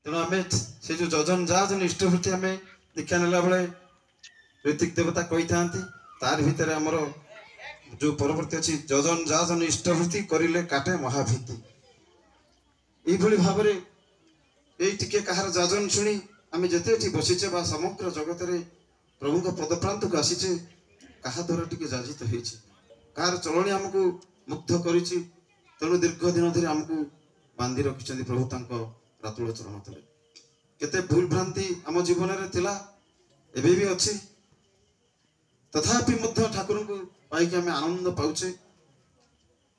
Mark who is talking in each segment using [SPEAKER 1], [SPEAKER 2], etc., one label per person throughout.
[SPEAKER 1] तेणु आम से जो जजन जहाँ जन इष्टवृत्ति आम दीक्षा नेला बेले ऋतिक देवता कही था तार भितर आमर जो परवर्ती अच्छी जजन जहाँ जन इष्टवृत्ति करें काटे महाभीति ये भाव ये टिके कहार जाजन शुणी आम जिते बसीचे समग्र जगत रे प्रभु को पदप्रांत को आसीचे कहा द्वारा टिके जाजित होइछि कहार चलनी आमको मुग्ध करिछि तेणु दीर्घ दिन धरी आमको बांधी रखिछन्ति प्रभु तांको रातुल चरण तले केते भूल भ्रांति आम जीवन रे थिला एबे भी अछि तथापि मध्य ठाकुर को पाइक आम आनंद पाउछे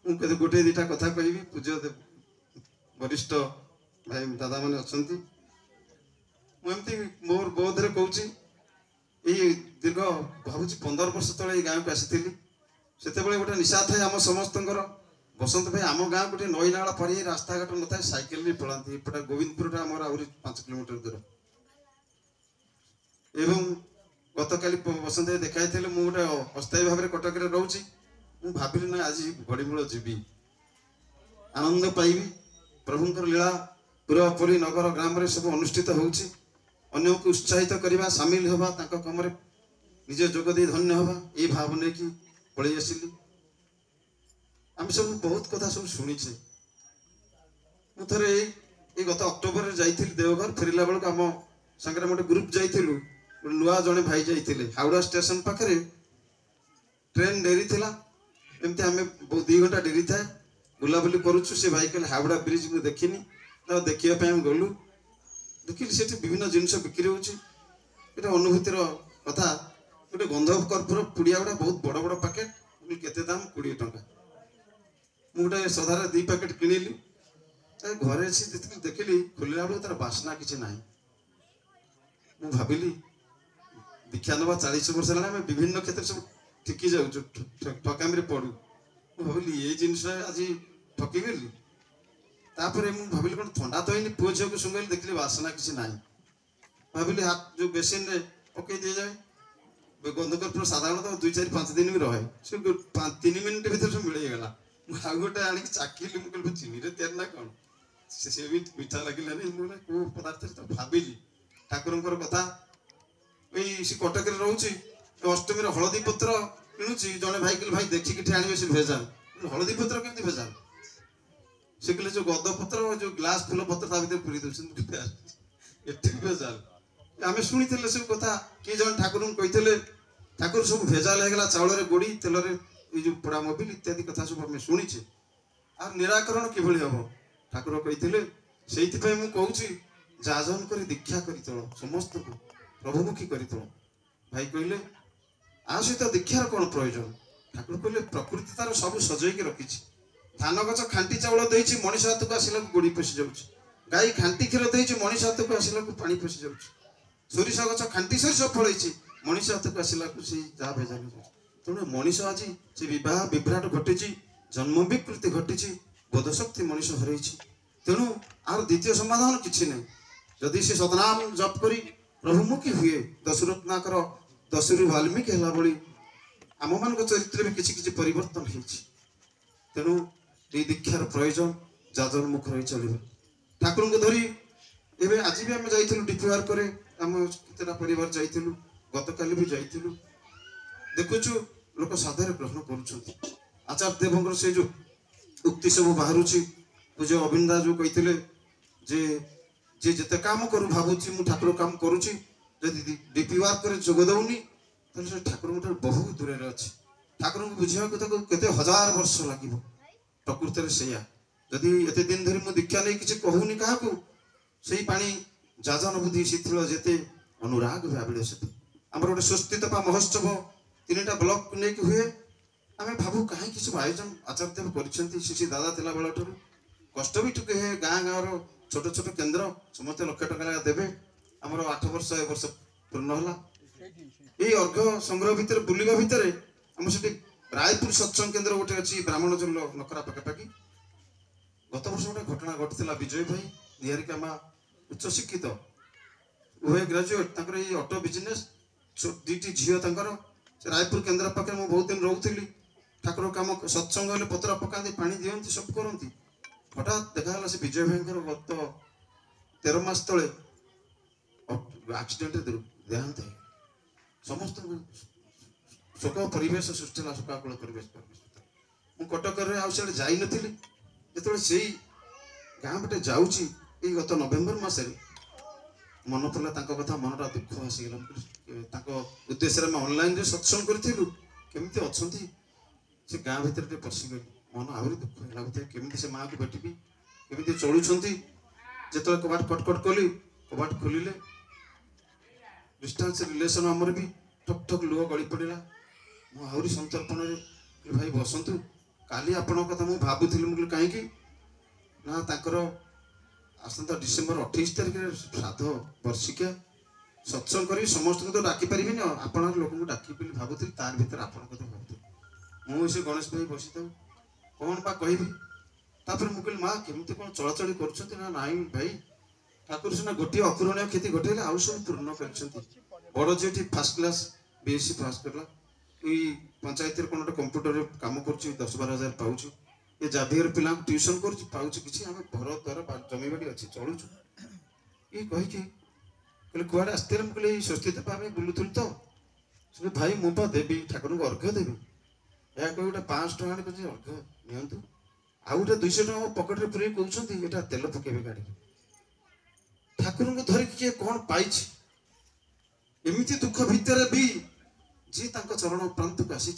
[SPEAKER 1] मुझे गोटे दुटा कथा कहबी पूज्य वरिष्ठ भाई दादा मैंने अच्छा मुझे मोर बोधरे कहूँ ये दीर्घ भावुँ 15 वर्ष तले गाँव को आसी से गोटे निशा थाए आम समस्त बसंत भाई आम गाँव गोटे नई नाला पड़ी रास्ता घाट न था सैकेल भी पलांती एपटे गोविंदपुर आमर आहरी 5 किलोमीटर दूर एवं गत काली बसंत भाई देखाई मुझे गोटे अस्थायी भाव में कटक रोचे मुझे भाविली ना आज घड़ीमूल जीवी आनंद पाइबी प्रभुंकर लीला पूरापुरी नगर ग्राम रे सब अनुष्ठित होउछि अन्य को उत्साहित करवा सामिल होबा तांको कम रे निजे जोग दे धन्य होबा ए भाव ने कि पळै आसिली हम सब बहुत कथा सब सुनिछे मु थरे ए गत अक्टोबर रे जाइथिल देवघर फेरिला बेल हम संगरे मोटे ग्रुप जाइथिलु नुआ जने भाई जाइथिले हावड़ा स्टेशन पाखरे ट्रेन डेरी थिला एमते हमें 2 घंटा डेरी था बुलाबुली करुछु से भाई कहले हावड़ा ब्रिज मु देखिनी तो देखिया पे हम गलु देखिली सेठी विभिन्न जिनिस बिक्री होछि एटा अनुभूतिर कथा गोटे गंधव कर्पूर पुड़िया गुड़ा बहुत बड़ बड़ पैकेट केते दाम 20 टंका मु गोटे सधारे 2 पैकेट किनिली घरे देखिली खोलिला बेले तार बासना किछि नाही मु भाबिली दीक्षा नवा 40 वर्ष हेला हम विभिन्न क्षेत्र सब ठिकी जाउ ठकामी रे पडू मु भाबिली ये जिनिस आज ठकी गली तापर मु भाबिली कोन ठंडा तो इनी पुओ झियो को सुंगल देखली बासना किछि नाही भाबिली हाथ जो बेसिन रे पके दे जाए गंधकर्पूर साधारण तो 2-4-5 दिन भी रहे से 3 मिनिट भीतर सब मिले गला आ गोटे आनी चाकिली मु कहल चीनी रे तेर ना कोन से भी मीठा लागिला नहीं मु को पदार्थ तो भाबिली ठाकुरंकर कथा एई से कटक रे रहउची अष्टमी रे हळदी पत्र किनुची जने भाई कहल भाई देखि कि आनिबे से भेजाल हळदी पत्र केमती भेजाल से कहले जो गद पत्र जो ग्लास फूल पत्र ता भीतर पुरी दउछन एठी भेजाल आमे सुनिथिले सब कथा के जन ठाकुर कहिथिले ठाकुर सब भेजाल हेगला चावल रे गोड़ी तेल रे ए जो पोड़ा मोबिल इत्यादि कथा सब हमें सुनिछे आ निराकरण किभली हबो ठाकुर कहिथिले सेहिति पय मु कहूची जाजन करी दीक्षा करी तळ समस्त को प्रभुमुखी करी तळ भाई कहले आ सहित दीक्षार कोन प्रयोजन ठाकुर कहले प्रकृति तार सब सजई के रखिछि धान गछ खांटी चावल देछि मनीष हाथ को आसिला गोड़ी पसी जाउछि गाई खांटी क्षीर देछि मनीष हाथ को आसिला पानी पसी जाउछि सोरिष गछ खांटी सोरिष फळैछि मनीष हाथ को आसिला से जा भेजाल तेणु मनीष आज से विवाह विभ्राट घटी जन्म विकृति घटी बोधशक्ति मनीष हरैछि तेणु आर द्वितीय समाधान किछि नै जदि से सतनाम जप करी प्रभुमुखी हुए दशरत्नाकर दशरु वाल्मीकि हला बळी आम मान चरित्र में किछि परिवर्तन होइछि तेणु ये दीक्षार प्रयोजन जाजन मुख रही चलिए ठाकुर को धरी एवं आज भी आम जाइलु डीपीआर करे आम केतेटा परिवार जाइलु गत काली भी जाइलु देखुचु लोक साधारण ग्रहण करुछंती आचार्य देवंकर से जो उक्ति सब बाहर पूज्य अविंदा जो कही जे जे जते काम करू भावुची मु ठाकुर काम करुची जदि डीपीआर करे जोग दउनी तले ठाकुर बहुत दूर रे अछि ठाकुर को बुझिया को केते हजार वर्ष लागिबो प्रकृत रे सैया जदि एते दिन धरि मु दीक्षा नै किछि कहूनी काहाकू सेही पानी जाजन बुद्धि शिथिल जेते अनुराग भाबले से हमर गोटे स्वस्तितपा महोत्सव 3टा ब्लॉक नै कि हुए आमे भाबू काहे किछु आयोजन आचार्य देव करिसेंती शिशि दादा तिला बेला ठरु कष्ट भी टुके हे गाँ गाँव रो छोट छोट केन्द्र समस्त लक्ष टका देवे हमर 8 वर्ष 1 वर्ष पूर्ण होला ए अर्घ संग्रह भितर बुलिबा भितर हम सेठी रायपुर सत्संग केन्द्र गोटे अच्छी ब्राह्मण जल नकरा पाखापाखि गत वर्ष गोटे घटना घटी विजय भाई निहारिका माँ उच्च शिक्षित उभय ग्राजुएट ऑटो बिजनेस 2टी झील रायपुर केन्द्र पाखे मुझे बहुत दिन रोली ठाकुर कम सत्संग पत्र पकाती पानी दिखती सब करती हठात देखा से विजय भाई गत 13 मास तले एक्सीडेंट देहांत है समस्त शोक परिवेश सृष्टि है शोकाकुल परिवेश मु कटक आउे जाई नथिली जो से गाँ पटे जाऊँगी गत नवेम्बर मसरे मन पड़ा कथा मनटा दुख आसीगला उद्देश्य ऑनलाइन सत्संग करूँ केमी अच्छा से गाँ भितर पशिगली मन आहरी दुख लगुता केमी से माँ को भेटी केमी चलुंट जो कबाट खटखट कली कबाट खोलिले डिस्टेंस रिलेशन आमर भी ठक ठक लुह गली पड़ा मुझे संतर्पण भाई बसतु काली आपण कथा मुझे भावुली कहीं ना आसंता डिसेम्बर 28 तारिख श्राद्ध वर्षिका सत्संग कर समस्त को तो डाकी पारि आपण लोक डाकी भावुली तार भर आपण कथा भावुली मुझे गणेश भाई बसी था कौन बा कहि मुझे माँ केमती कौन चलाचल कर भाई ठाकुर सीना गोटे अपूरणीय क्षति घटेगा आउ सब पूर्ण कर बड़ झीटी फास्ट क्लास बीएससी पास करला पंचायत कौन गोटे कंप्यूटर काम कर 10-12 हजार पाँच ये जाभियर पिला ट्यूशन कर किसी आम घर द्वार जमी बाड़ी अच्छी चलुचु ये कहीकि कड़े आसते मुझे स्वस्ति आम बुलूल तो भाई मुझे देवी ठाकुर को अर्घ्य देवी या कह गोटे 500 टଙ୍କା अर्घ्य नियंतु आउ गोटे 200 टଙ୍କା पकेट पूरे कहते यहाँ तेल पकेबे गाड़ी ठाकुर को धरिक किए कौन पाई एमती दुख भितर भी जी चरण प्रांत को आसी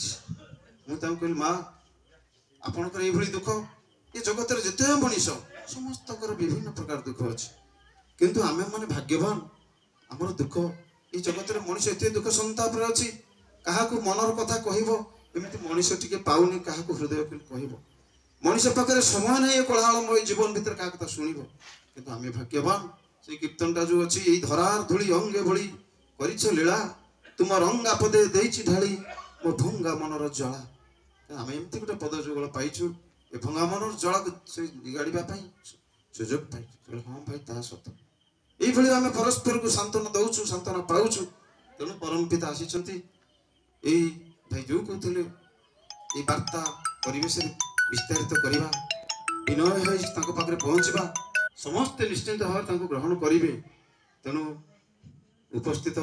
[SPEAKER 1] मुझे कहली माँ आपणकर ये दुख ये जगत जिते मनीष समस्त विभिन्न प्रकार दुख अच्छे किंतु आम मैंने भाग्यवान आमर दुख ये जगत मनीष एत दुख संताप अच्छी क्या मनर कथा कहमती मनीष टी पाऊनी क्या हृदय कह मनीष पाखे समय नहीं कोलाहलमय जीवन भितर क्या कथा शुण कि आम भाग्यवान से कीर्तनटा जो अच्छी ये धरार धूली अंगे भली कर लीला तुम रंग आपदे ढाली मो भंगा मनर जला आम एमती गोटे पद जुगल पाइचु ए भंगा मनर जला से निगाड़ा सुजोग पाई हाँ भाई ता सत ये आम परस्पर को सांत्वना दौचु सांत्वना पाऊचु तेणु परम पिता आसी भाई जो कहते ये वार्ता परिवेश विस्तारित करवा विनय पाखे पहुँचवा समस्ते निश्चिंत भाव ग्रहण करेंगे तेणु उपस्थित